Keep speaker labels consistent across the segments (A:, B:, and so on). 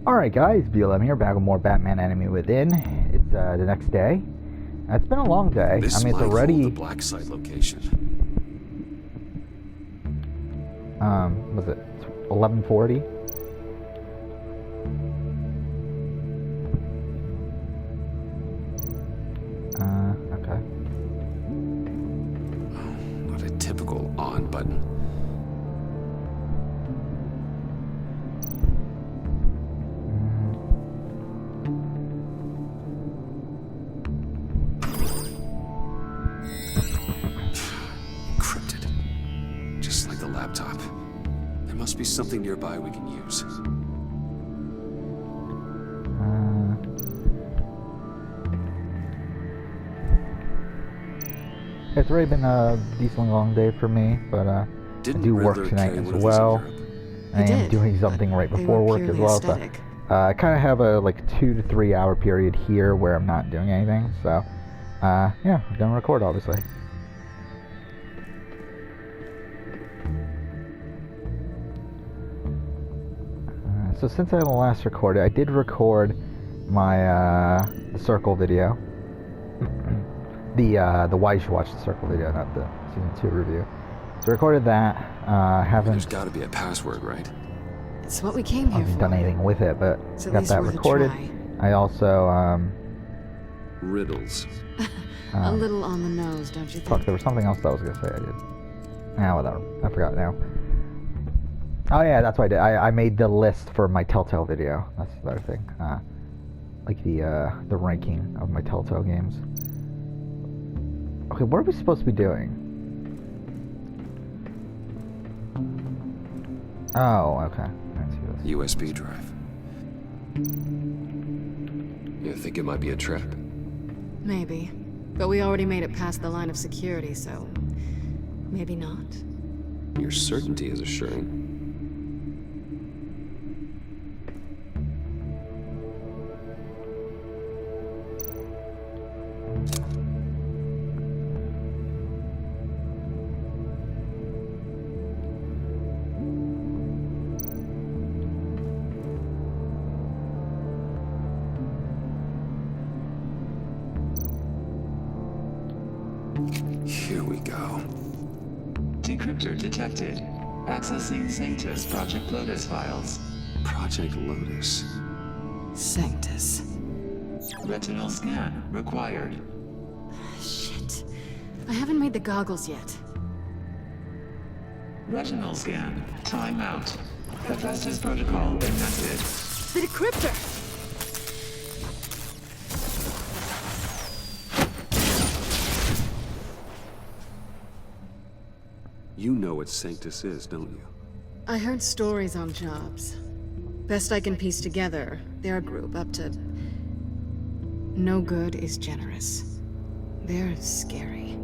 A: Alright guys, BLM here, back with more Batman Enemy Within. It's the next day. It's been a long day.
B: This
A: I mean, it's already...
B: the black site location.
A: Was it 11:40? Okay.
B: Oh, not a typical on button. Laptop. There must be something nearby we can use.
A: It's already been a decently long day for me, but I do work tonight as well. I am doing something right before work as well, so I kind of have a like 2 to 3 hour period here where I'm not doing anything. So yeah, I'm gonna record obviously. So since I last recorded, I did record my the Circle video. The Why You Should Watch the Circle video, not the Season 2 review. So I recorded that. Haven't...
B: There's got to be a password, right?
C: It's what we came here for.
A: Haven't done anything with it, but got that recorded. I also
B: riddles.
C: A little on the nose, don't you think?
A: Fuck, there was something else that I was gonna say. I did. Whatever. I forgot now. Oh yeah, that's what I did. I made the list for my Telltale video. That's the other thing. Like the ranking of my Telltale games. Okay, what are we supposed to be doing? Oh, okay. I see this.
B: USB drive. You think it might be a trap?
C: Maybe. But we already made it past the line of security, so maybe not.
B: Your certainty is assuring. Here we go.
D: Decryptor detected. Accessing Sanctus Project Lotus files.
B: Project Lotus.
C: Sanctus.
D: Retinal scan required.
C: Shit. I haven't made the goggles yet.
D: Retinal scan. Timeout. Hephaestus protocol enacted.
C: The decryptor!
B: You know what Sanctus is, don't you?
C: I heard stories on jobs. Best I can piece together, they're a group up to... No good is generous. They're scary.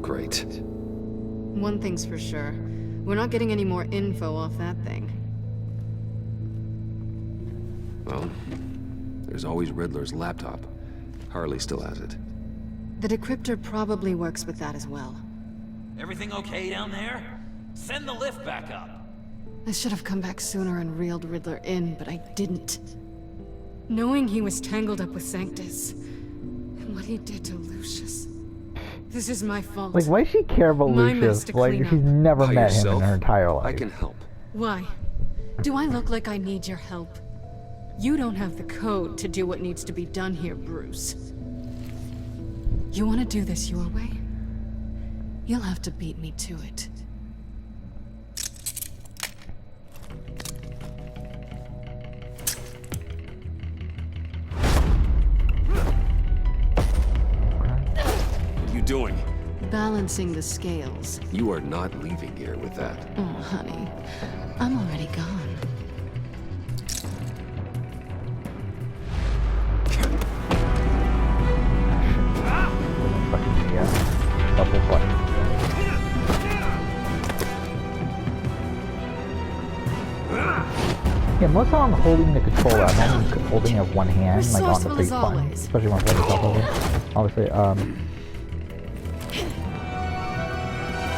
B: Great.
C: One thing's for sure. We're not getting any more info off that thing.
B: Well, there's always Riddler's laptop. Harley still has it.
C: The decryptor probably works with that as well.
E: Everything okay down there? Send the lift back up.
C: I should have come back sooner and reeled Riddler in, but I didn't. Knowing he was tangled up with Sanctus, and what he did to Lucius. This is my fault.
A: Like, why does she care about Lucius? Like, she's never met him in her entire life.
B: I can help.
C: Why? Do I look like I need your help? You don't have the code to do what needs to be done here, Bruce. You want to do this your way? You'll have to beat me to it.
B: What are you doing?
C: Balancing the scales.
B: You are not leaving here with that.
C: Oh, honey. I'm already gone.
A: Double button. Yeah, most of the time I'm holding the controller. I'm only holding it with one hand, like on the face button. Especially when I play yourself over. Obviously,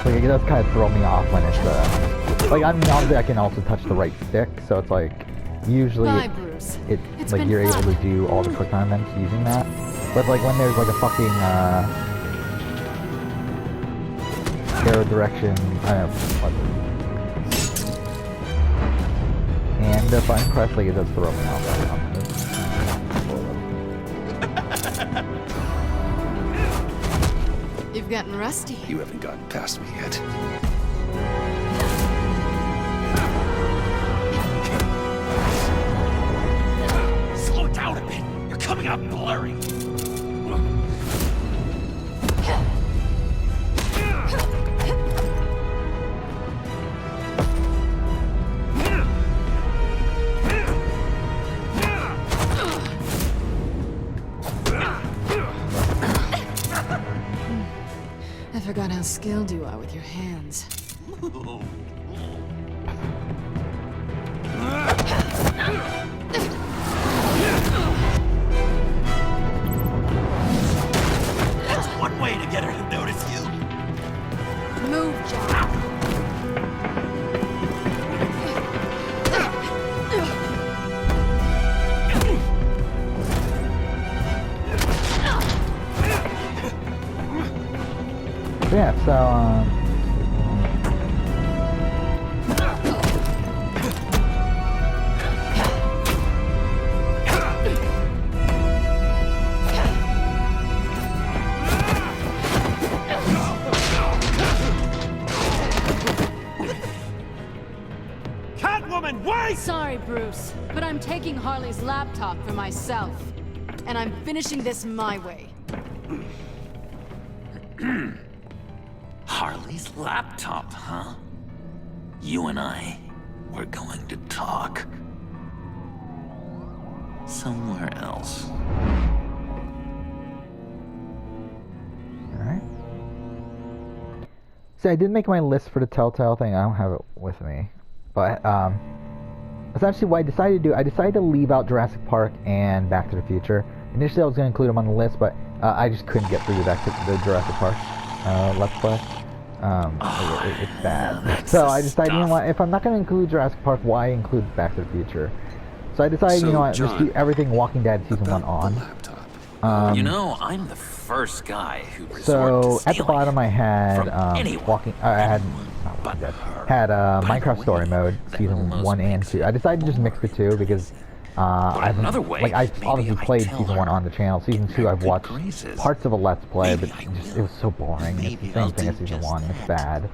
A: so it does kind of throw me off when it's, like, I mean, obviously I can also touch the right stick, so it's like, usually
C: Bye, Bruce. It's
A: like
C: been
A: you're
C: fun.
A: able to do all the quick time events using that. But like when there's like a fucking arrow direction, I don't know. And if I'm pressed, like it does throw me off.
C: You've gotten rusty.
B: You haven't gotten past me yet.
E: Slow down a bit. You're coming out blurry.
C: I forgot how skilled you are with your hands.
E: That's one way to get her to notice you.
C: Move, Jack.
A: Yeah, so
E: Catwoman, wait!
C: Sorry, Bruce, but I'm taking Harley's laptop for myself. And I'm finishing this my way.
E: Harley's laptop, huh? You and I, we're going to talk. Somewhere else.
A: alright. See, I did make my list for the Telltale thing. I don't have it with me. But that's actually what I decided to do. I decided to leave out Jurassic Park and Back to the Future. Initially I was going to include them on the list, but I just couldn't get through the Jurassic Park Let's Play. It's bad. So I decided, you know what, if I'm not going to include Jurassic Park, why include Back to the Future? So I decided,
B: So,
A: you know what,
B: John,
A: just keep everything Walking Dead Season 1 on.
B: Laptop.
E: You know, I'm the first guy who resorted to
A: So
E: stealing
A: at the bottom I had
E: from anyone.
A: I had not
E: but
A: Walking Dead.
E: her.
A: Had
E: By the
A: Minecraft
E: way,
A: Story Mode
E: that
A: Season
E: almost
A: 1 and
E: makes
A: 2.
E: it
A: I decided to just mix the two because I've
E: another way,
A: like I
E: maybe
A: obviously
E: I
A: played
E: tell
A: Season
E: her
A: 1 on the channel. Season 2 I've
E: good
A: watched
E: graces.
A: parts of a Let's Play,
E: Maybe
A: but
E: I
A: just,
E: will.
A: it was so boring. It's
E: Maybe
A: the same
E: I'll
A: thing as
E: do
A: Season
E: just
A: 1. It's
E: that.
A: bad.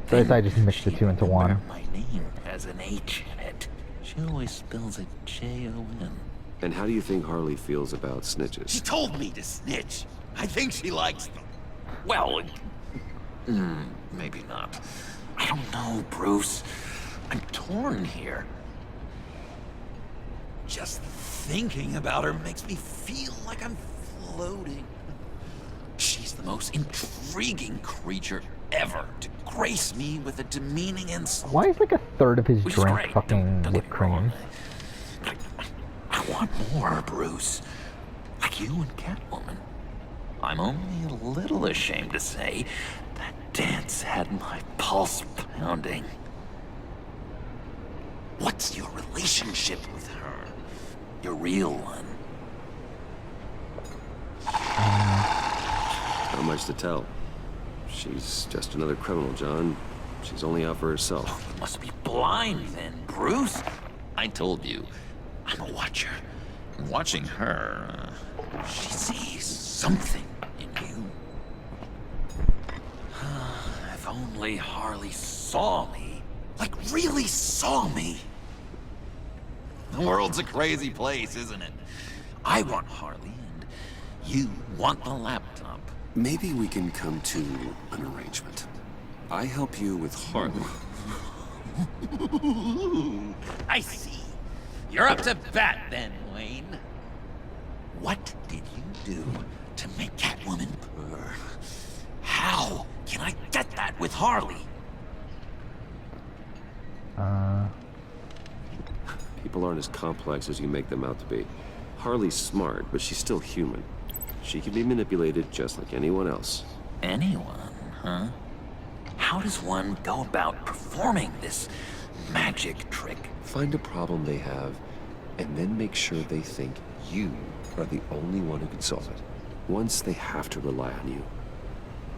A: So I decided to just mix the two into one.
E: Remember my name has an H in it. She always spells it J-O-N.
B: And how do you think Harley feels about
E: She
B: snitches?
E: told me to snitch. I think she likes them. Well, maybe not. I don't know, Bruce. I'm torn here. Just thinking about her makes me feel like I'm floating. She's the most intriguing creature ever to grace me with a demeaning insult.
A: Why is like a third of his
E: Which is
A: drink
E: great,
A: fucking
E: don't
A: whipped
E: get me wrong.
A: cream?
E: I want more, Bruce. Like you and Catwoman. I'm only a little ashamed to say that dance had my pulse pounding. What's your relationship with her? Your real one?
B: Not much to tell. She's just another criminal, John. She's only out for herself.
E: You must be blind then, Bruce. I told you, I'm a watcher. Watching her, she sees something in you. If only Harley saw me. Like, really saw me. The world's a crazy place, isn't it? I want Harley, and you want the laptop.
B: Maybe we can come to an arrangement. I help you with Harley.
E: I see. You're up to bat then, Wayne. What did you do to make Catwoman purr? How can I get that with Harley?
B: People aren't as complex as you make them out to be. Harley's smart, but she's still human. She can be manipulated just like anyone else.
E: Anyone, huh? How does one go about performing this magic trick.
B: Find a problem they have, and then make sure they think you are the only one who can solve it. Once they have to rely on you,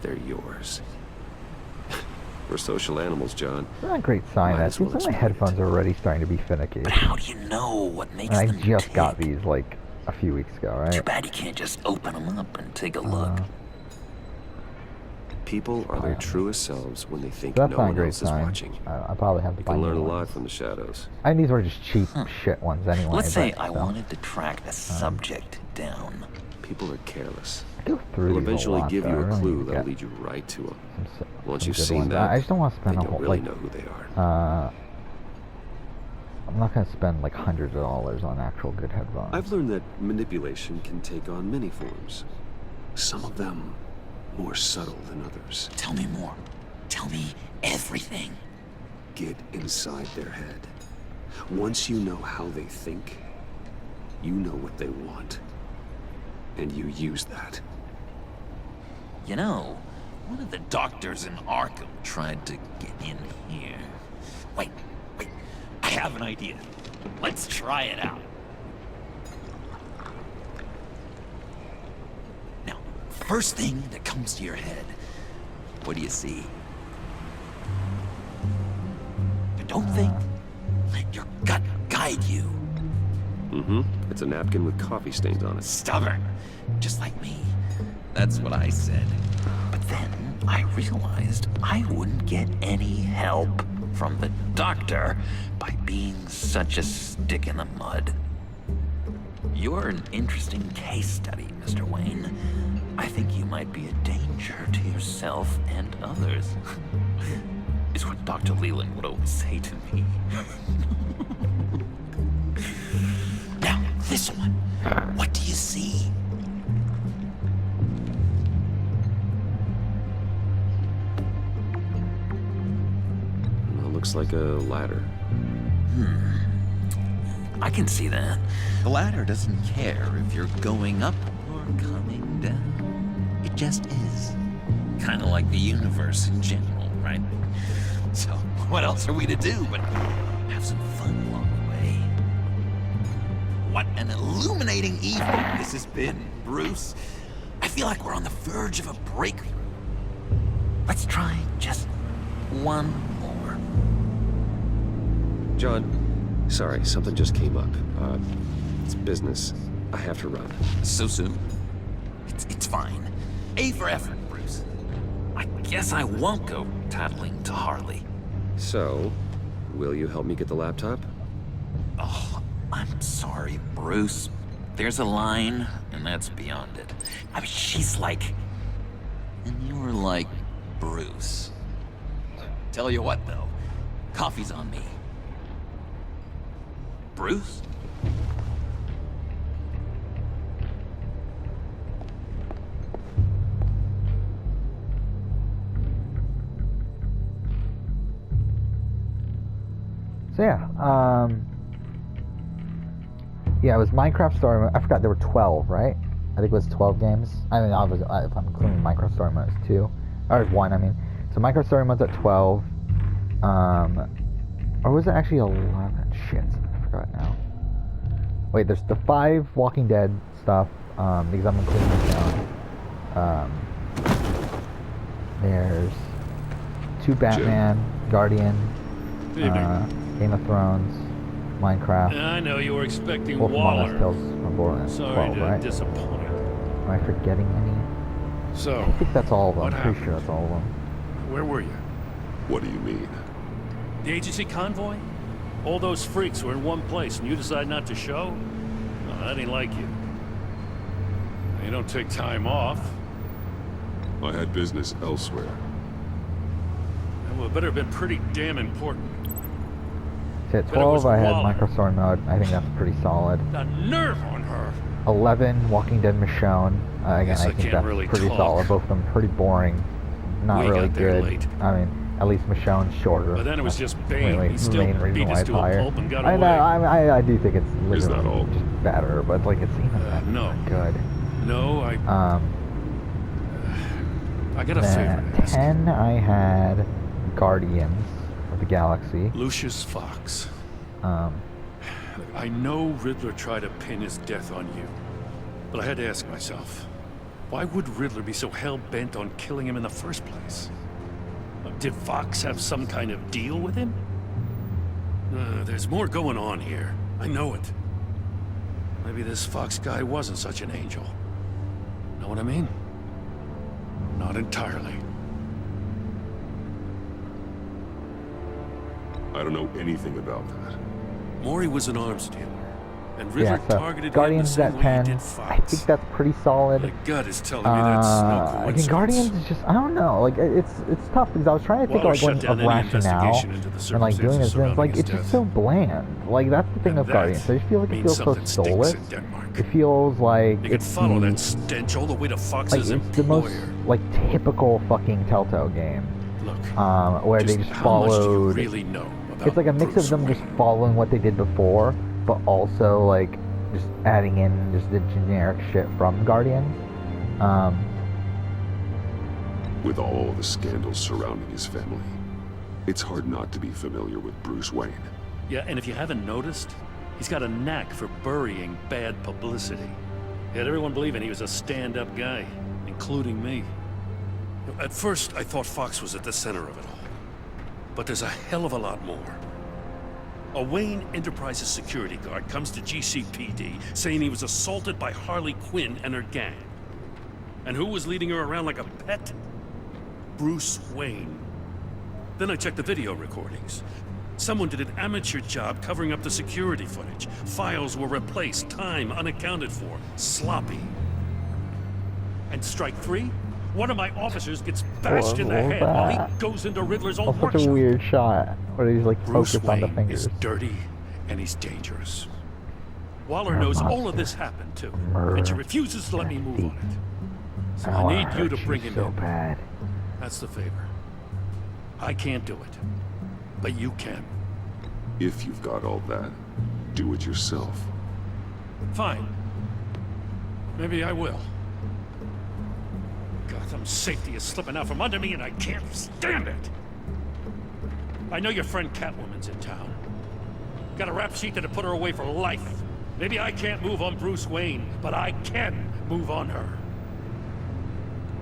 B: they're yours. We're social animals, John.
A: It's not a great sign. That seems like my headphones are already starting to be finicky.
E: But how do you know what makes
A: And
E: them
A: I just
E: tick?
A: got these like a few weeks ago, right?
E: Too bad you can't just open them up and take a look.
B: People are their truest selves when they think
A: That's
B: no
A: not a
B: one
A: great
B: else is
A: sign.
B: watching.
A: I probably have to
B: You
A: find
B: can learn
A: new
B: a lot
A: ones.
B: from the shadows.
A: And these were just cheap shit ones anyway.
E: Let's say
A: but
E: I
A: still.
E: wanted to track a subject down.
B: People are careless.
A: I go through
B: They'll
A: these a
B: eventually
A: lot,
B: give
A: though.
B: you
A: I
B: a
A: really
B: clue
A: need to
B: that'll
A: get
B: lead you right to them.
A: some
B: Once
A: good
B: you've seen
A: ones.
B: that,
A: I just don't want to
B: they
A: spend a
B: don't
A: whole
B: really
A: like.
B: know who they are.
A: I'm not gonna spend like hundreds of dollars on actual good headphones.
B: I've learned that manipulation can take on many forms. Some of them more subtle than others.
E: Tell me more. Tell me everything.
B: Get inside their head. Once you know how they think, you know what they want. And you use that.
E: You know, one of the doctors in Arkham tried to get in here. Wait. I have an idea. Let's try it out. Now, first thing that comes to your head, what do you see? But don't think. Let your gut guide you.
B: Mm-hmm. It's a napkin with coffee stains on it.
E: Stubborn, just like me. That's what I said. But then I realized I wouldn't get any help from the doctor by being such a stick in the mud. You're an interesting case study, Mr. Wayne. I think you might be a danger to yourself and others. Is what Dr. Leland would always say to me. Now, this one. What do you see?
B: Looks like a ladder.
E: I can see that. The ladder doesn't care if you're going up or coming down. It just is. Kind of like the universe in general, right? So, what else are we to do but have some fun along the way? What an illuminating evening this has been, Bruce. I feel like we're on the verge of a breakthrough. Let's try just one more.
B: John, sorry, something just came up. It's business. I have to run.
E: So soon? It's fine. A for effort, Bruce. I guess I won't go tattling to Harley.
B: So, will you help me get the laptop?
E: Oh, I'm sorry, Bruce. There's a line, and that's beyond it. I mean, she's like... And you're like Bruce. Tell you what, though. Coffee's on me. Bruce?
A: So yeah, it was Minecraft Story Mode. I forgot there were 12, right? I think it was 12 games. I mean, obviously, if I'm including Minecraft Story Mode, it's 2. Or 1, I mean. So Minecraft Story Mode's at 12. Or was it actually 11? Shit, I forgot now. Wait, there's the 5 Walking Dead stuff, because I'm including this down. There's 2 Batman, Guardian, Game of Thrones, Minecraft.
F: I know you were expecting
A: Wolf Among Us
F: Waller.
A: Tales from Borderlands
F: Sorry
A: 12,
F: to
A: right?
F: disappoint.
A: Am I forgetting any?
F: So,
A: I think that's all of them.
F: what
A: I'm pretty sure
F: happened?
A: that's all of them.
F: Where were you?
B: What do you mean?
F: The agency convoy? All those freaks were in one place and you decide not to show? No, that ain't like you. You don't take time off.
G: I had business elsewhere.
F: That would better have been pretty damn important.
A: So at
F: But it was
A: 12, I had
F: Waller.
A: Minecraft Story Mode. I think that's pretty solid.
F: The nerve on her!
A: 11, Walking Dead Michonne. Again,
F: Guess I
A: I think
F: can't
A: that's
F: really
A: pretty
F: talk.
A: solid. Both of them pretty boring. Not
F: We
A: really
F: got there
A: good.
F: late.
A: I mean, at least Michonne's shorter.
F: But then it was
A: That's
F: just Bane.
A: really
F: He still
A: the main reason
F: beat
A: why
F: us
A: it's
F: to a
A: higher.
F: pulp and got
A: I know,
F: away.
A: I do think it's
G: Is that
A: literally
G: all?
A: just better, but like it's even that
F: no.
A: good.
F: No, I got a favor
A: Then
F: to ask.
A: 10, I had Guardians of the galaxy.
F: Lucius Fox.
A: Um,
F: I know Riddler tried to pin his death on you, but I had to ask myself, why would Riddler be so hell-bent on killing him in the first place? Did Fox have some kind of deal with him? There's more going on here. I know it. Maybe this Fox guy wasn't such an angel. Know what I mean? Not entirely.
G: I don't know anything about that.
F: Maury was an arms dealer, and Riddler
A: yeah, so
F: targeted
A: Guardians
F: him
A: at
F: the same way he
A: 10.
F: did Fox.
A: I think that's pretty solid.
F: My gut is telling me that's no coincidence.
A: Again, Guardians is just, I don't know, like, it's tough because I was trying to think
F: Waller
A: of,
F: shut
A: like,
F: down
A: of
F: any
A: rationale
F: investigation into the
A: and, like, doing this, and it's like,
F: circumstances
A: it's just
F: surrounding
A: so bland. Like, that's the thing
F: And
A: of
F: that
A: Guardians. I just feel like it
F: means
A: feels so
F: something stinks
A: soulless.
F: in Denmark.
A: It feels like
F: You could
A: it's
F: follow
A: the,
F: that stench all the way to
A: like,
F: Fox's
A: it's the most,
F: employer.
A: like, typical fucking Telltale game.
F: Look,
A: Where they just
F: how much do you
A: followed,
F: really know about
A: it's like a mix
F: Bruce
A: of them just
F: Wayne?
A: following what they did before, but also, like, just adding in just the generic shit from Guardians.
G: With all the scandals surrounding his family, it's hard not to be familiar with Bruce Wayne.
F: Yeah, and if you haven't noticed, he's got a knack for burying bad publicity. He had everyone believing he was a stand-up guy, including me. At first, I thought Fox was at the center of it all. But there's a hell of a lot more. A Wayne Enterprises security guard comes to GCPD saying he was assaulted by Harley Quinn and her gang. And who was leading her around like a pet? Bruce Wayne. Then I checked the video recordings. Someone did an amateur job covering up the security footage. Files were replaced, time unaccounted for, sloppy. And strike three? One of my officers gets bashed in the head while he goes into Riddler's old
A: That's such
F: workshop.
A: a weird shot where he's like
F: Bruce
A: focused on the
F: Wayne
A: fingers.
F: is dirty and he's dangerous. Waller knows all of this happened too, and she refuses to let me move on it. So I need you to bring him in.
A: Bad.
F: That's the favor. I can't do it, but you can.
G: If you've got all that, do it yourself.
F: Fine. Maybe I will. Gotham's safety is slipping out from under me and I can't stand it. I know your friend Catwoman's in town. Got a rap sheet that'll put her away for life. Maybe I can't move on Bruce Wayne, but I can move on her.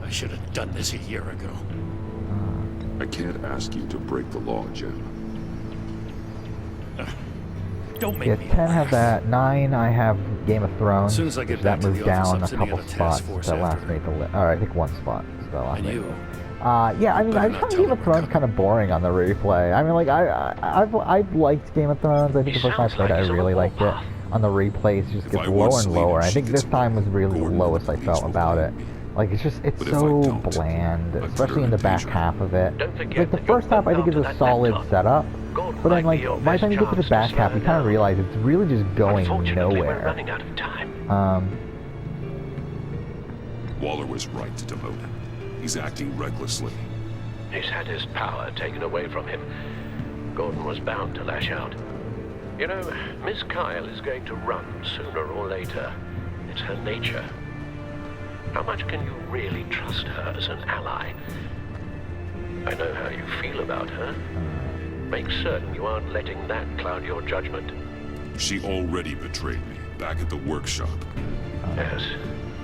F: I should have done this a year ago.
G: I can't ask you to break the law, Jim.
F: Don't make
A: Yeah,
F: me
A: 10
F: laugh.
A: have that. 9, I have Game of Thrones.
F: As soon as I get
A: which
F: back
A: that
F: to
A: moved
F: the office,
A: down
F: I'm
A: a
F: sitting
A: couple
F: at a task
A: spots.
F: force
A: That last
F: after.
A: made the list. Alright, I think 1 spot. That last
F: And
A: made
F: you?
A: yeah, I mean, I
F: better
A: just
F: not
A: found
F: tell
A: Game of
F: them we're
A: Thrones
F: coming.
A: kind of boring on the replay. I mean, like, I've liked Game of Thrones. I think the first time I played it, I really liked it. On the replays, it just
G: If
A: gets
G: I want
A: lower and
G: Selena,
A: lower. I
G: she
A: think
G: gets
A: this time was really the
G: Gordon
A: lowest I
G: and the
A: felt
G: police
A: about
G: will
A: it.
G: blame me.
A: Like, it's just, it's
G: But if I
A: so
G: don't,
A: bland,
G: I put
A: especially
G: her
A: in
G: in
A: the back
G: danger.
A: half of it.
H: Don't forget
A: Like, the
H: that
A: first
H: you're
A: half I think is
H: hooked
A: a
H: up to that
A: solid
H: laptop.
A: setup,
H: Gordon
A: but then,
H: might
A: like,
H: be your
A: by the time you
H: best
A: get to the
H: chance
A: back
H: to
A: half,
H: slow
A: you kind of
H: down.
A: realize it's really just going
H: Unfortunately, we're
A: nowhere.
H: running out of time.
G: Waller was right to demote him. He's acting recklessly.
H: He's had his power taken away from him. Gordon was bound to lash out. You know, Miss Kyle is going to run sooner or later. It's her nature. How much can you really trust her as an ally? I know how you feel about her. Make certain you aren't letting that cloud your judgment.
G: She already betrayed me back at the workshop.
H: Yes,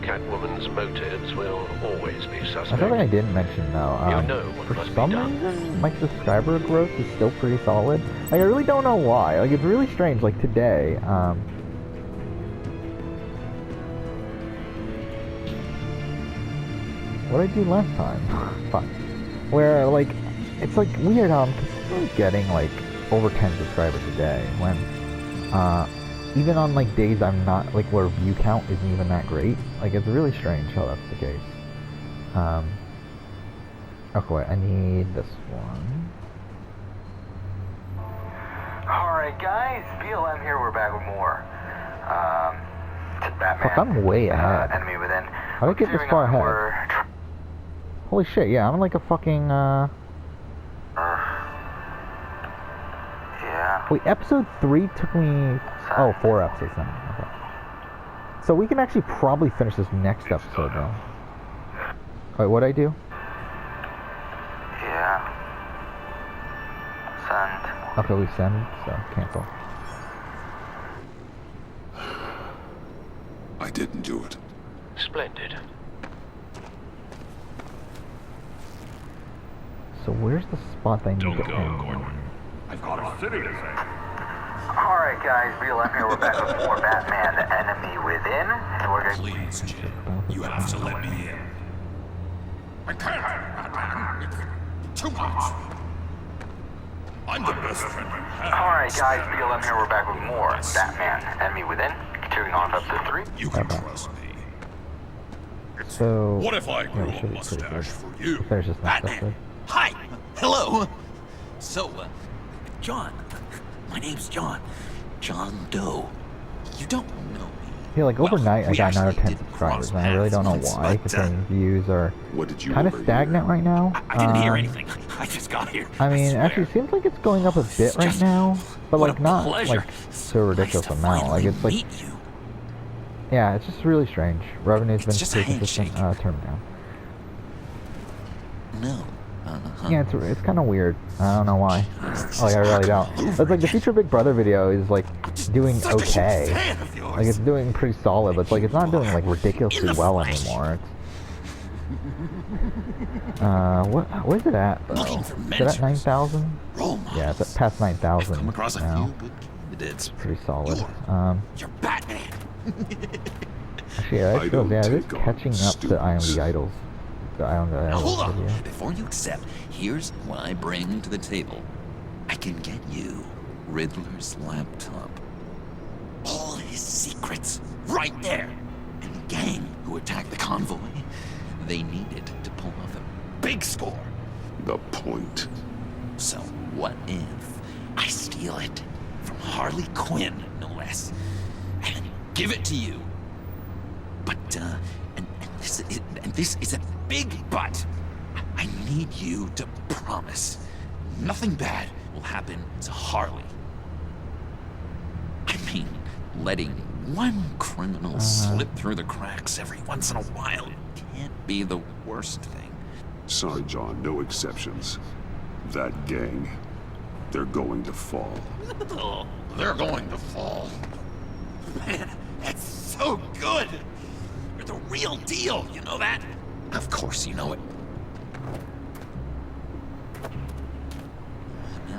H: Catwoman's motives will always be suspect.
A: Something I didn't mention though,
H: You know what
A: for
H: must be
A: some
H: done.
A: reason, my subscriber growth is still pretty solid. Like, I really don't know why. Like, it's really strange. Like, today, what did I do last time? Fuck. Where, like, it's like weird how I'm consistently getting like over 10 subscribers a day when, even on like days I'm not, like, where view count isn't even that great. Like, it's really strange how that's the case. Okay, wait, I need this one.
I: Alright guys, BLM here, we're back with more. Batman.
A: Fuck, I'm way ahead.
I: Enemy Within.
A: How did I get this far ahead? Holy shit, yeah, I'm like a fucking,
I: Yeah.
A: Wait, episode 3 took me... Oh, 4 episodes then. Okay. So we can actually probably finish this next episode, though. Wait, what'd I do?
I: Yeah. Son,
A: Okay, we send, so cancel.
G: I didn't do it.
H: Splendid.
A: So where's the spot they need to
J: Don't go,
A: end?
J: Gordon. I've got a city to save.
I: Alright guys, BLM here, we're back with more Batman, The Enemy Within, and we're gonna...
J: Please, Jim. You have to let me in. I can't, Batman. It's too much. I'm the best friend you have.
I: Alright guys, BLM here, we're back with more Batman, Enemy Within, continuing on with episode 3.
J: You can trust me.
A: So...
J: What if I grew
A: yeah,
J: a
A: should be pretty
J: mustache
A: good.
J: for you?
A: Finish this next episode.
E: Hi. Hello. So, John. My name's John. John Doe. You don't know me.
A: Yeah, like overnight
E: we
A: I got 9 or
E: actually
A: 10
E: did
A: subscribers,
E: cross
A: and I really don't know
E: paths
A: why,
E: once,
A: because
E: but,
A: views are
G: What did you
A: kind of
G: overhear?
A: stagnant right now.
E: I didn't hear anything. I just got here.
A: I mean,
E: swear.
A: actually, it seems like it's going up a bit right
E: just-
A: now, but
E: what
A: like
E: a
A: not
E: pleasure.
A: like so ridiculous
E: Nice to
A: amount. Like
E: finally
A: it's like,
E: meet you.
A: yeah, it's just really strange. Revenue's
E: It's
A: been
E: just a
A: pretty consistent,
E: handshake.
A: term down.
E: No.
A: Yeah, it's kind of weird. I don't know why. Like I really don't. It's like the Future Big Brother video is like doing
E: Such a huge
A: okay.
E: fan of yours.
A: Like it's doing pretty solid, but it's like it's not doing like ridiculously well anymore. It's, what is it at though?
E: Looking for
A: Is it
E: mentors.
A: at 9,000?
E: Role models.
A: Yeah, it's at past 9,000
E: Come across a
A: now.
E: few good candidates.
A: Pretty solid.
E: You're Batman.
A: Actually, yeah,
G: I
A: it feels,
G: don't
A: yeah, it is
G: take on
A: catching up to
G: students.
A: IMD Idols. The IMD Idols
E: Hold on.
A: video.
E: Before you accept, here's what I bring to the table. I can get you Riddler's laptop. All his secrets, right there. And the gang who attacked the convoy, they needed to pull off a big score.
G: The point.
E: So what if I steal it from Harley Quinn, no less, and give it to you? But and this is a big but. I need you to promise nothing bad will happen to Harley. I mean, letting one criminal slip through the cracks every once in a while can't be the worst thing.
G: Sorry, John, no exceptions. That gang, they're going to fall.
E: Oh, they're going to fall. Man, that's so good. You're the real deal, you know that? Of course you know it.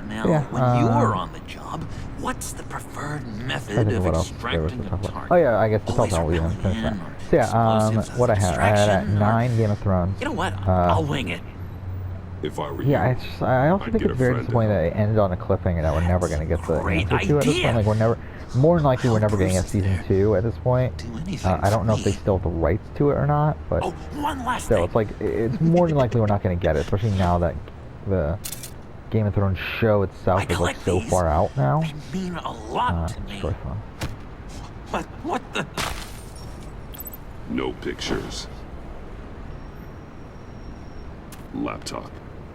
E: Now,
A: Yeah,
E: when you're on the job, what's the preferred
A: I
E: method
A: think
E: of
A: what else there was
E: extracting
A: to
E: a
A: talk about.
E: target?
A: Oh yeah, I guess the
E: Always
A: Telltale we didn't finish
E: rebellion
A: that.
E: or
A: So yeah,
E: explosives as
A: what
E: a
A: I had at
E: distraction, or-
A: 9 Game of Thrones.
E: You know what? I'll wing it.
G: If I were
A: Yeah,
G: you,
A: it's just, I also
G: I'd
A: think
G: get
A: it's
G: a
A: very
G: friend to
A: disappointing that
G: help.
A: it ended on a cliffhanger that we're never going to get the
E: Great
A: answer to at this
E: idea.
A: point. Like we're never, more than likely we're never getting a season 2 at this point.
E: Do anything
A: I don't know
E: for
A: if they
E: me.
A: still have the rights to it or not, but
E: Oh, one last
A: still,
E: thing.
A: it's like it's more than likely we're not going to get it, especially now that the Game of Thrones show itself
E: I
A: is like
E: collect
A: so
E: these.
A: far out now.
E: They mean a lot to
A: It's
E: me.
A: really fun.
E: What the?
G: no pictures. Laptop,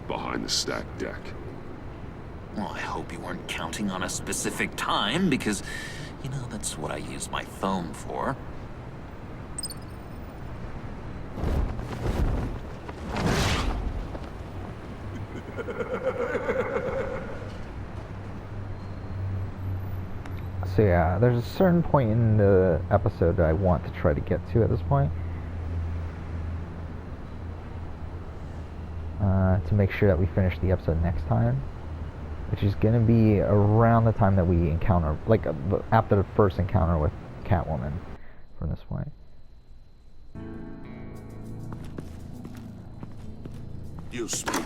G: behind the stacked deck.
E: Well, I hope you weren't counting on a specific time, because, you know, that's what I use my phone for.
A: So yeah, there's a certain point in the episode that I want to try to get to at this point. To make sure that we finish the episode next time. Which is going to be around the time that we encounter, like after the first encounter with Catwoman from this point.
J: You speak,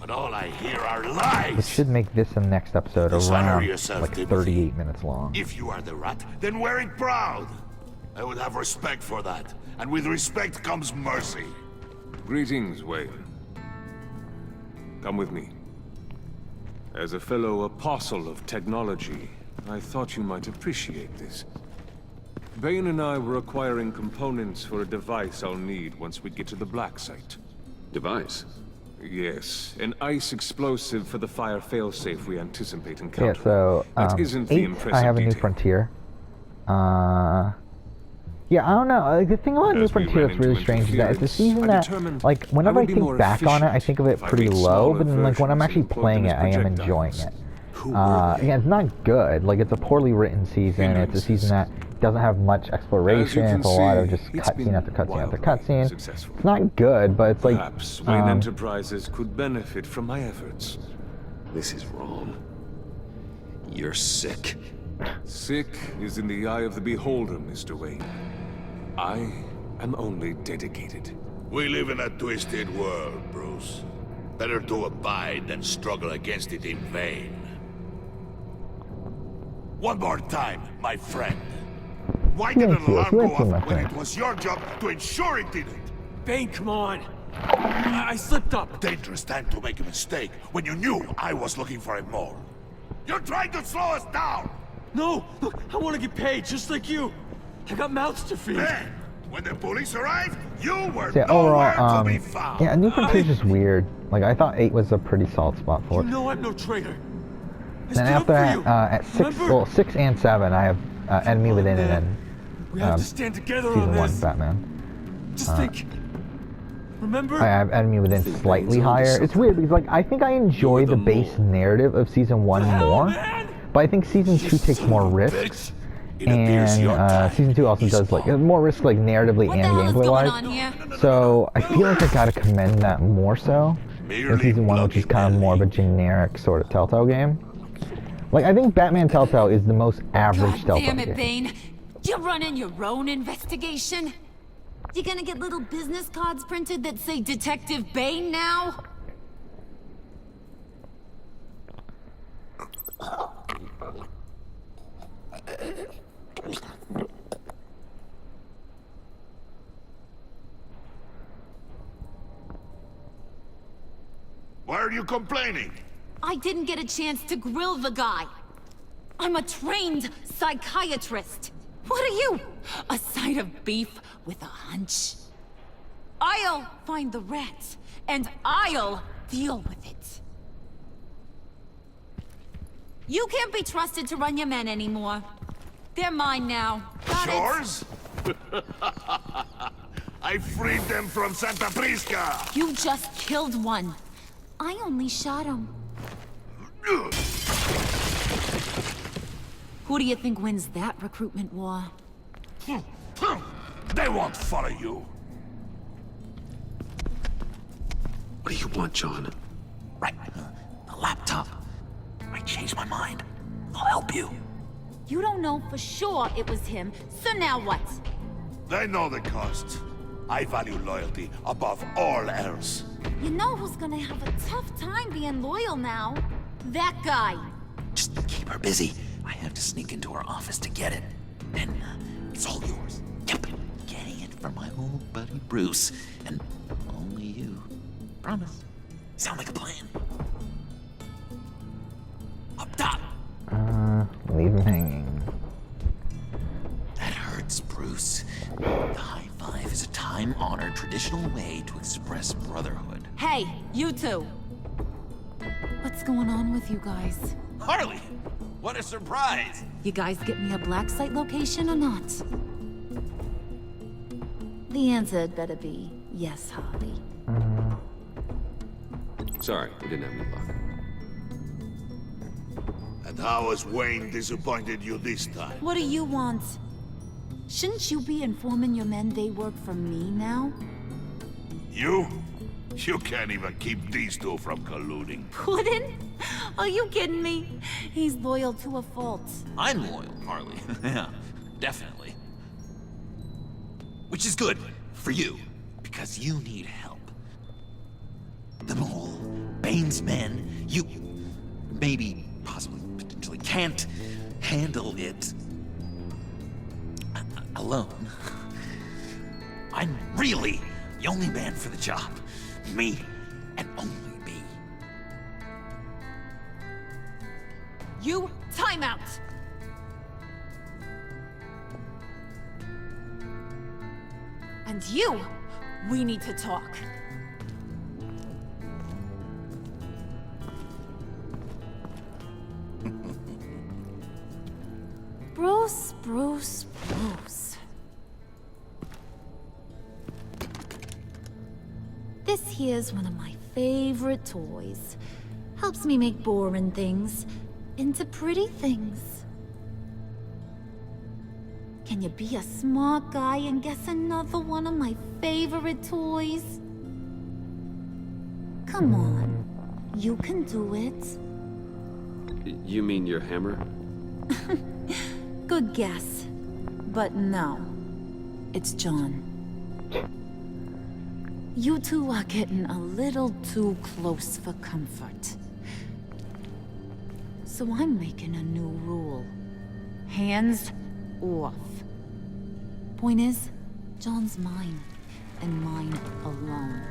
J: but all I hear are lies.
A: Which should make this and next episode
J: Dishonor
A: around
J: yourself,
A: like
J: Timothy.
A: 38 minutes long.
J: If you are the rat, then wear it proud. I would have respect for that, and with respect comes mercy.
K: Greetings, Wayne. Come with me. As a fellow apostle of technology, I thought you might appreciate this. Bane and I were acquiring components for a device I'll need once we get to the Black Site.
G: Device.
K: Yes, an ice explosive for the fire failsafe we anticipate
A: Yeah,
K: encountering.
A: so
K: That isn't the
A: 8,
K: impressive
A: I have a New
K: detail.
A: Frontier. Yeah, I don't know. Like, the thing about New
K: As we
A: Frontier
K: ran
A: that's really
K: into
A: strange is that it's a
K: interference,
A: season
K: I
A: that,
K: determined
A: like, whenever
K: I
A: I
K: would be
A: think
K: more
A: back on it, I
K: efficient
A: think of it
K: if I
A: pretty
K: made
A: low,
K: smaller
A: but then, like, when I'm
K: versions
A: actually
K: and employed
A: playing
K: them
A: it,
K: as
A: I am enjoying
K: projectiles.
A: it. Again, it's not good. Like, it's a poorly written season. It's a season that doesn't have much exploration. It's a lot of just cutscene after cutscene after cutscene. It's not good, but it's like...
K: Perhaps Wayne Enterprises could benefit from my efforts.
B: This is wrong. You're sick.
K: Sick is in the eye of the beholder, Mr. Wayne. I am only dedicated.
J: We live in a twisted world, Bruce. Better to abide than struggle against it in vain. One more time, my friend. Why didn't an alarm go off when it was your job to ensure it didn't?
K: Bane, come on! I slipped up!
J: Dangerous time to make a mistake when you knew I was looking for a mole. You're trying to slow us down!
K: No! Look, I want to get paid, just like you! I got mouths to feed!
J: Then, when the police arrived, you were
A: yeah,
J: nowhere
A: overall,
J: to be found!
A: Yeah, New Frontier is just weird. Like, I thought 8 was a pretty solid spot for it.
K: You know I'm no traitor!
A: Then after that, at 6, well, 6 and 7, I have Enemy Within and then
K: we have to stand together
A: Season
K: on
A: 1
K: this.
A: Batman.
K: Just think. Remember?
A: I have Enemy Within slightly higher. It's weird because, like, I think I enjoy the base narrative of Season 1 more, but I think Season 2 takes more risks, and Season 2 also does, like, more risks, like, narratively and gameplay-wise. So I feel like I gotta commend that more so than Season 1, which is kind of more of a generic sort of Telltale game. Like, I think Batman Telltale is the most average Telltale game.
L: Damn it, Bane. You're running your own investigation? You gonna get little business cards printed that say Detective Bane now?
J: Why are you complaining?
L: I didn't get a chance to grill the guy. I'm a trained psychiatrist. What are you? A side of beef with a hunch? I'll find the rat, and I'll deal with it. You can't be trusted to run your men anymore. They're mine now. Got
J: Yours? I freed them from Santa Prisca!
L: You just killed one. I only shot him. Who do you think wins that recruitment war?
J: They won't follow you.
B: What do you want, John?
E: Right. The laptop. I changed my mind. I'll help you.
L: You don't know for sure it was him, so now what?
J: They know the cost. I value loyalty above all else.
L: You know who's gonna have a tough time being loyal now? That guy.
E: Just keep her busy. I have to sneak into her office to get it. Then it's all yours. Yep. Getting it from my old buddy Bruce. And only you. Promise. Sound like a plan? Up top.
A: Leave him hanging.
E: That hurts, Bruce. The high five is a time-honored traditional way to express brotherhood.
L: Hey, you two. What's going on with you guys?
E: Harley! What a surprise!
L: You guys get me a black site location or not? The answer had better be yes, Harley.
B: Sorry, we didn't have any luck.
J: And how has Wayne disappointed you this time?
L: What do you want? Shouldn't you be informing your men they work for me now?
J: You? You can't even keep these two from colluding.
L: Puddin'? Are you kidding me? He's loyal to a fault.
E: I'm loyal, Harley. Yeah, definitely. Which is good for you, because you need help. The mole, Bane's men, you maybe, possibly, potentially can't handle it alone. I'm really the only man for the job. Me, and only me.
L: You, time out! And you, we need to talk. Bruce. This here's one of my favorite toys. Helps me make boring things into pretty things. Can you be a smart guy and guess another one of my favorite toys? Come on, you can do it.
B: You mean your hammer?
L: Good guess. But no, it's John. You two are getting a little too close for comfort. So I'm making a new rule. Hands off. Point is, John's mine, and mine alone.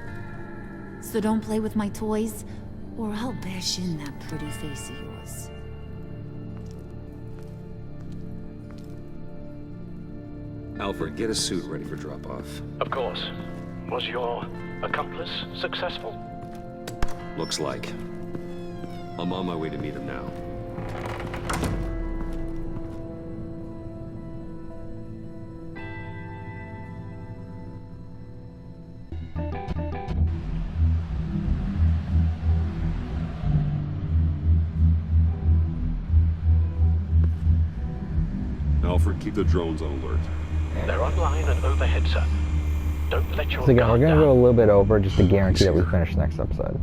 L: So don't play with my toys, or I'll bash in that pretty face of yours.
B: Alfred, get a suit ready for drop-off.
H: Of course. Was your accomplice successful?
B: Looks like. I'm on my way to meet him now.
G: Alfred, keep the drones on alert.
H: They're online and overhead, sir. Don't let your
A: So again, we're
H: guard
A: going to
H: down.
A: go a little bit over just to guarantee that we finish next episode.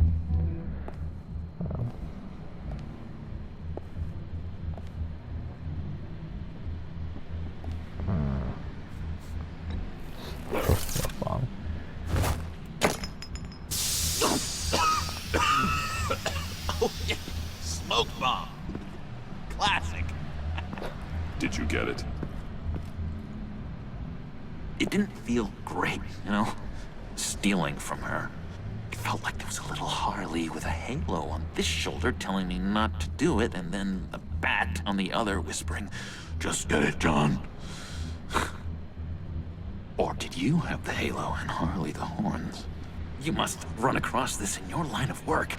E: Oh, yeah. Smoke bomb. Classic.
G: Did you get it?
E: It didn't feel great, you know? Stealing from her. It felt like there was a little Harley with a halo on this shoulder telling me not to do it, and then a bat on the other whispering, "Just get it, John." Or did you have the halo and Harley the horns? You must run across this in your line of work.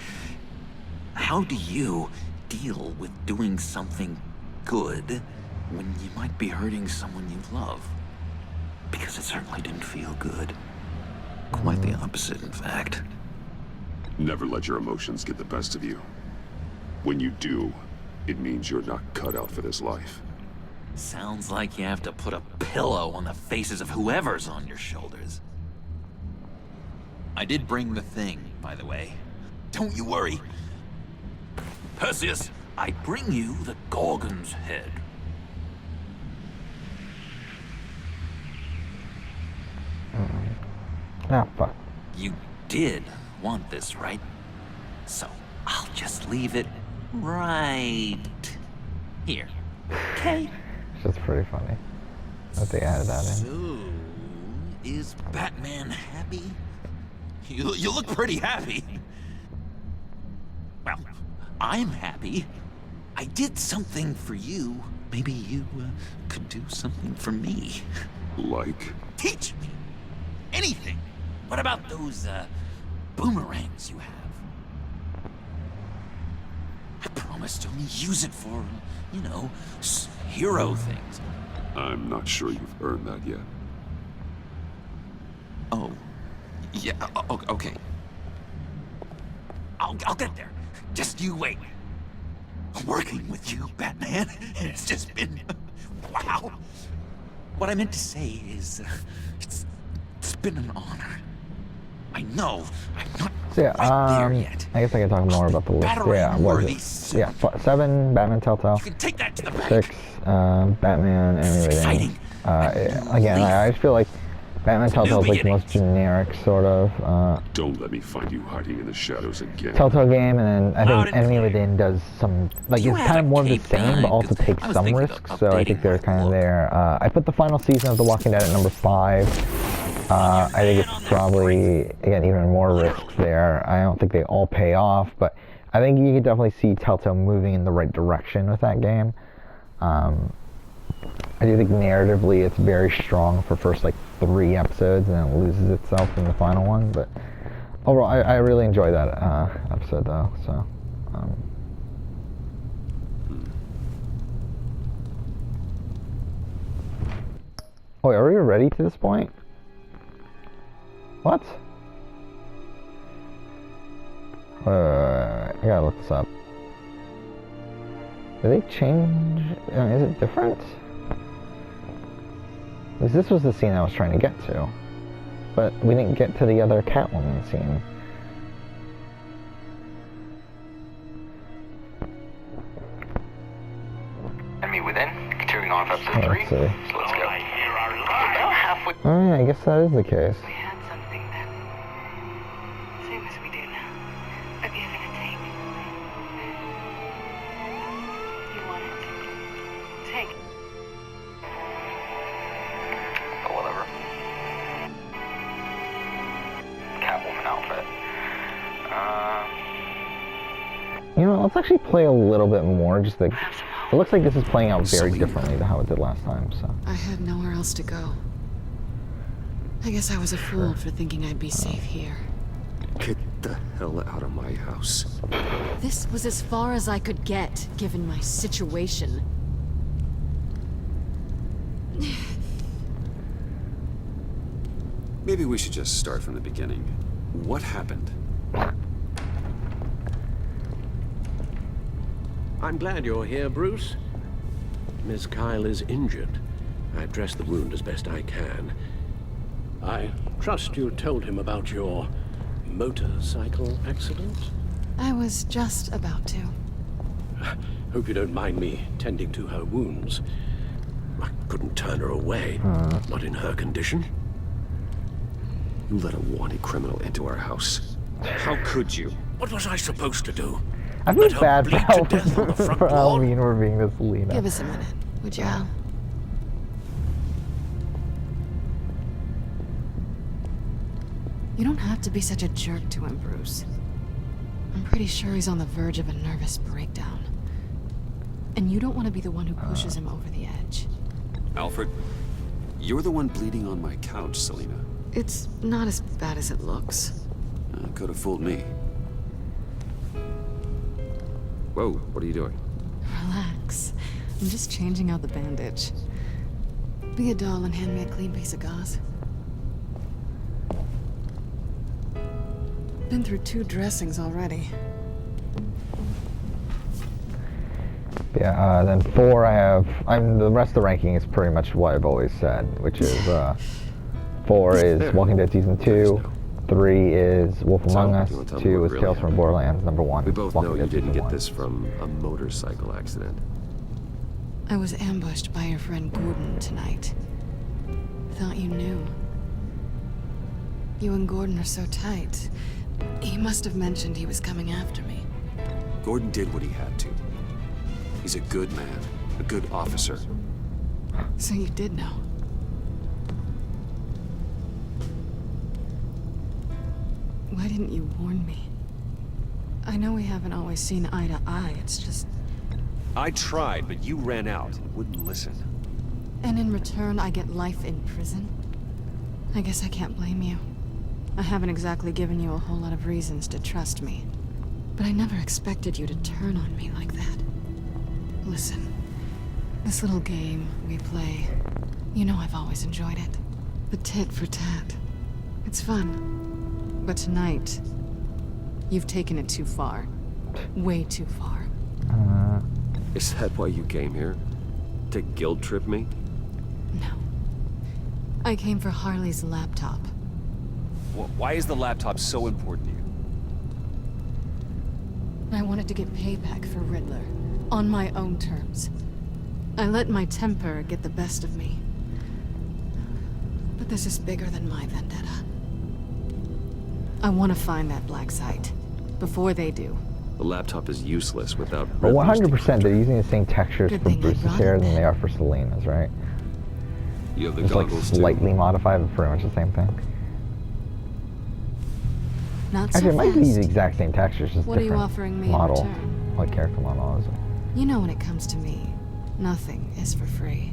E: How do you deal with doing something good when you might be hurting someone you love? Because it certainly didn't feel good. Quite the opposite, in fact.
G: Never let your emotions get the best of you. When you do, it means you're not cut out for this life.
E: Sounds like you have to put a pillow on the faces of whoever's on your shoulders. I did bring the thing, by the way. Don't you worry. Perseus, I bring you the Gorgon's head.
A: Ah, fuck.
E: You did want this, right? So I'll just leave it right here. Okay?
A: It's just pretty funny that they added that in.
E: So, is Batman happy? You look pretty happy. Well, I'm happy. I did something for you. Maybe you could do something for me.
G: Like?
E: Teach me anything. What about those boomerangs you have? I promised to only use it for, you know, hero things.
G: I'm not sure you've earned that yet.
E: Oh, yeah, okay. I'll get there. Just you wait. Working with you, Batman, it's just been, wow. What I meant to say is, it's been an honor. I know I'm not
A: So yeah,
E: right there yet.
A: I guess I can talk more about the list. Yeah, what is it? Yeah, 7, Batman Telltale.
E: You can take that to the bank.
A: 6, Batman Animated. Again, I just feel like Batman Telltale is like the most generic sort of.
G: Don't let me find you hiding in the shadows again.
A: Telltale game, and then I think Enemy Within does some, like, it's kind of more of the same, but also takes some risks, so I think they're kind of there. I put the final season of The Walking Dead at number 5. I think it's probably, again, even more risks there. I don't think they all pay off, but I think you can definitely see Telltale moving in the right direction with that game. I do think narratively it's very strong for first, like, 3 episodes, and then it loses itself in the final one, but overall, I really enjoyed that episode, though, so. Oh, wait, are we ready to this point? What? I gotta look this up. Did they change? Is it different? Because this was the scene I was trying to get to. But we didn't get to the other Catwoman scene.
I: Enemy within. Continuing on for episode 3. So let's go. We're now halfway.
A: Oh yeah, I guess that is the case.
M: We had something then. Same as we do now. A give and a take. You want it? Take it.
I: Oh, whatever. Catwoman outfit.
A: You know, let's actually play a little bit more. Just like, it looks like this is playing out very differently than how it did last time. So
C: I had nowhere else to go. I guess I was a fool for thinking I'd be safe here.
B: Get the hell out of my house.
C: This was as far as I could get, given my situation.
B: Maybe we should just start from the beginning. What happened?
H: I'm glad you're here, Bruce. Miss Kyle is injured. I've dressed the wound as best I can. I trust you told him about your motorcycle accident?
C: I was just about to.
H: Hope you don't mind me tending to her wounds. I couldn't turn her away, not in her condition.
B: You let a wanted criminal into our house. How could you?
H: What was I supposed to do?
A: I feel bad for how mean we're being to Selina.
C: Give us a minute, would you, Al? You don't have to be such a jerk to him, Bruce. I'm pretty sure he's on the verge of a nervous breakdown. And you don't want to be the one who pushes him over the edge.
B: Alfred, you're the one bleeding on my couch, Selina.
C: It's not as bad as it looks.
B: Could have fooled me. Whoa, what are you doing?
C: Relax. I'm just changing out the bandage. Be a doll and hand me a clean piece of gauze. Been through 2 dressings already.
A: Yeah, then 4 I have... the rest of the ranking is pretty much what I've always said, which is 4 is Walking Dead Season 2, 3 is Wolf Among Us, 2 is Tales from Borderlands, number 1.
B: We both
A: Walking
B: know you
A: Dead
B: didn't
A: Season
B: get
A: 1.
B: this from a motorcycle accident.
C: I was ambushed by your friend Gordon tonight. Thought you knew. You and Gordon are so tight. He must have mentioned he was coming after me.
B: Gordon did what he had to. He's a good man, a good officer.
C: So you did know. Why didn't you warn me? I know we haven't always seen eye to eye, it's just...
B: I tried, but you ran out and wouldn't listen.
C: And in return, I get life in prison? I guess I can't blame you. I haven't exactly given you a whole lot of reasons to trust me. But I never expected you to turn on me like that. Listen, this little game we play, you know I've always enjoyed it. The tit for tat. It's fun. But tonight, you've taken it too far. Way too far.
B: Is that why you came here? To guilt trip me?
C: No. I came for Harley's laptop.
B: Why is the laptop so important to you?
C: I wanted to get payback for Riddler. On my own terms. I let my temper get the best of me. But this is bigger than my vendetta. I want to find that black site. Before they do.
B: The laptop is useless without...
A: But 100% they're using the same textures for Bruce's hair than they are for Selina's, right?
B: You have the
A: just
B: goggles
A: like slightly modified, but pretty much the same thing.
C: Not
A: Actually,
C: so
A: it might be
C: fast.
A: the exact same textures, just
C: What are
A: different
C: you offering me
A: model.
C: in return?
A: Like character model, is it?
C: You know when it comes to me, nothing is for free.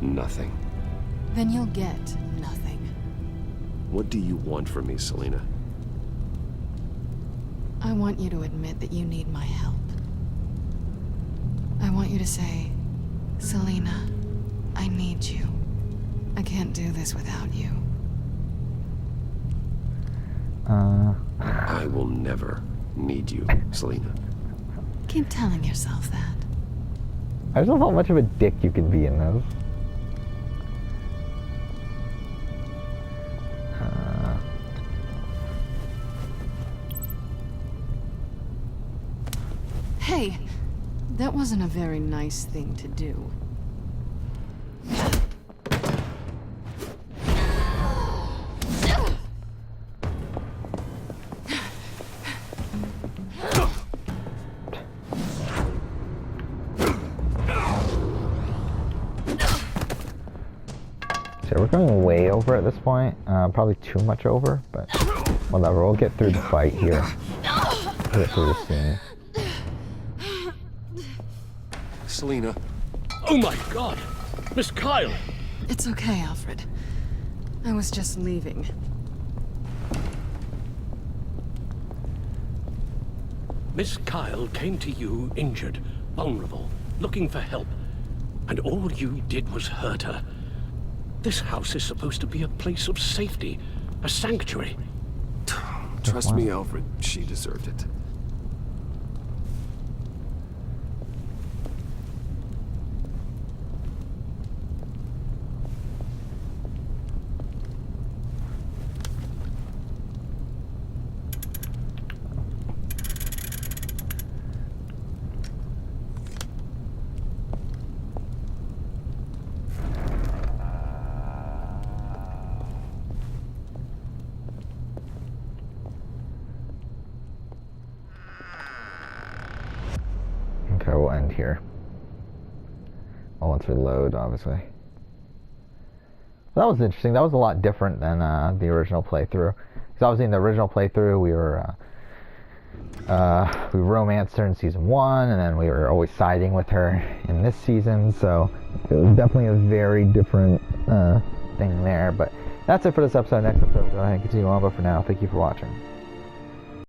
B: Nothing.
C: Then you'll get nothing.
B: What do you want from me, Selina?
C: I want you to admit that you need my help. I want you to say, Selina, I need you. I can't do this without you.
B: I will never need you, Selina.
C: Keep telling yourself that.
A: I just don't know how much of a dick you can be in this.
C: Hey, that wasn't a very nice thing to do.
A: So we're going way over at this point. Probably too much over, but whatever. We'll get through the fight here. We'll get through the scene.
B: Selina.
F: Oh my God! Miss Kyle!
C: It's okay, Alfred. I was just leaving.
N: Miss Kyle came to you injured, vulnerable, looking for help. And all you did was hurt her. This house is supposed to be a place of safety, a sanctuary.
B: Trust me, Alfred, she deserved it.
A: Okay, we'll end here. Well, once we load, obviously. That was interesting. That was a lot different than the original playthrough. Because obviously in the original playthrough, we romanced her in season 1, and then we were always siding with her in this season. So it was definitely a very different thing there. But that's it for this episode. Next episode, we'll go ahead and continue on. But for now, thank you for watching.